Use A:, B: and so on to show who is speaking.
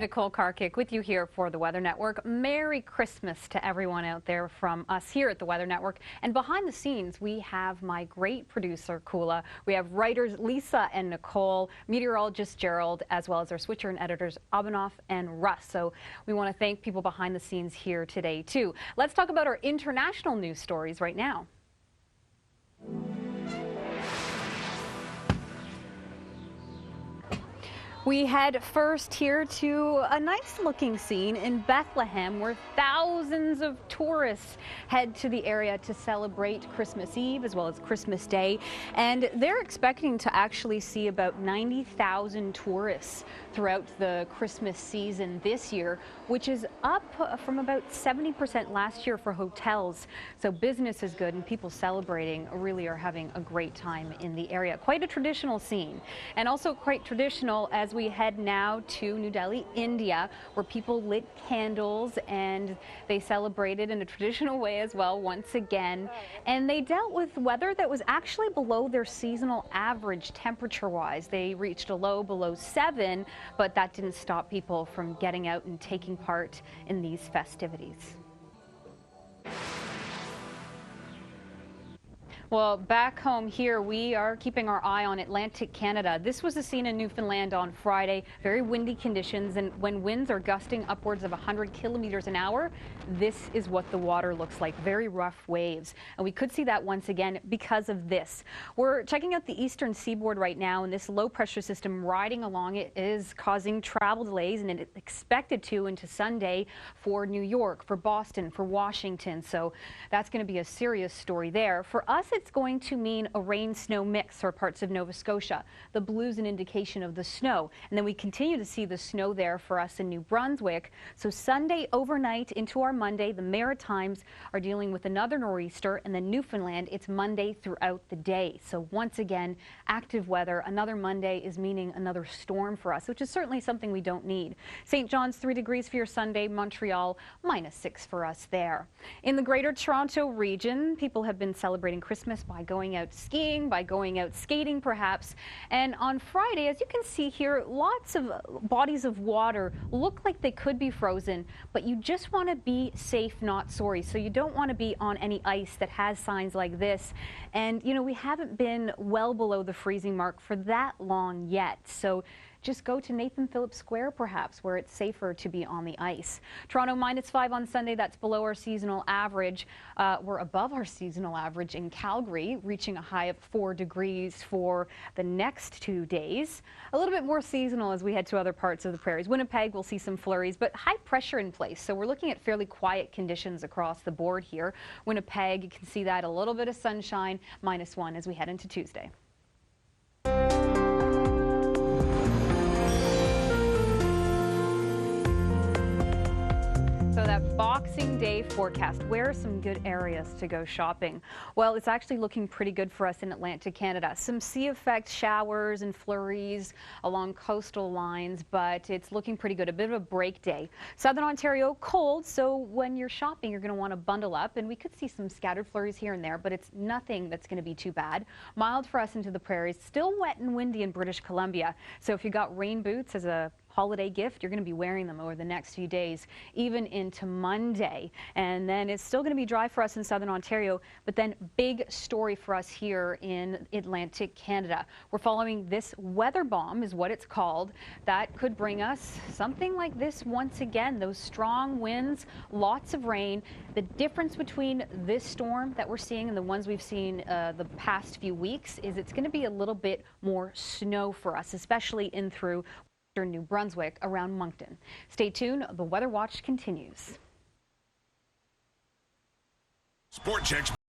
A: Nicole Karkic with you here for the Weather Network. Merry Christmas to everyone out there from us here at the Weather Network. And behind the scenes, we have my great producer, Kula. We have writers Lisa and Nicole, meteorologist Gerald, as well as our switcher and editors Abhinav and Russ. So we want to thank people behind the scenes here today, too. Let's talk about our international news stories right now. We head first here to a nice looking scene in Bethlehem where thousands of tourists head to the area to celebrate Christmas Eve as well as Christmas Day. And they're expecting to actually see about 90,000 tourists throughout the Christmas season this year, which is up from about 70% last year for hotels. So business is good and people celebrating really are having a great time in the area. Quite a traditional scene, and also quite traditional as we head now to New Delhi, India, where people lit candles and they celebrated in a traditional way as well once again. And they dealt with weather that was actually below their seasonal average temperature-wise. They reached a low below 7, but that didn't stop people from getting out and taking part in these festivities. Well, back home here, we are keeping our eye on Atlantic Canada. This was a scene in Newfoundland on Friday. Very windy conditions, and when winds are gusting upwards of 100 kilometers an hour, this is what the water looks like. Very rough waves. And we could see that once again because of this. We're checking out the eastern seaboard right now, and this low pressure system riding along it is causing travel delays, and it's expected to into Sunday for New York, for Boston, for Washington. So that's going to be a serious story there. For us, it's going to mean a rain-snow mix for parts of Nova Scotia. The blue's an indication of the snow. And then we continue to see the snow there for us in New Brunswick. So Sunday overnight into our Monday, the Maritimes are dealing with another nor'easter, and then Newfoundland, it's Monday throughout the day. So once again, active weather. Another Monday is meaning another storm for us, which is certainly something we don't need. St. John's 3 degrees for your Sunday, Montreal -6 for us there. In the Greater Toronto region, people have been celebrating Christmas by going out skiing, by going out skating perhaps. And on Friday, as you can see here, lots of bodies of water look like they could be frozen, but you just want to be safe, not sorry. So you don't want to be on any ice that has signs like this. And, you know, we haven't been well below the freezing mark for that long yet. So just go to Nathan Phillips Square, perhaps, where it's safer to be on the ice. Toronto -5 on Sunday. That's below our seasonal average. We're above our seasonal average in Calgary, reaching a high of 4 degrees for the next 2 days. A little bit more seasonal as we head to other parts of the prairies. Winnipeg will see some flurries, but high pressure in place. So we're looking at fairly quiet conditions across the board here. Winnipeg, you can see that a little bit of sunshine, -1 as we head into Tuesday. So that Boxing Day forecast, where are some good areas to go shopping? Well, it's actually looking pretty good for us in Atlantic Canada. Some sea effect showers and flurries along coastal lines, but it's looking pretty good. A bit of a break day. Southern Ontario, cold, so when you're shopping, you're going to want to bundle up, and we could see some scattered flurries here and there, but it's nothing that's going to be too bad. Mild for us into the prairies, still wet and windy in British Columbia. So if you got rain boots as a holiday gift, you're going to be wearing them over the next few days, even into Monday. And then it's still going to be dry for us in Southern Ontario, but then big story for us here in Atlantic Canada. We're following this weather bomb, is what it's called. That could bring us something like this once again. Those strong winds, lots of rain. The difference between this storm that we're seeing and the ones we've seen the past few weeks is it's going to be a little bit more snow for us, especially in through New Brunswick around Moncton. Stay tuned. The Weather Watch continues.
B: Sport Checks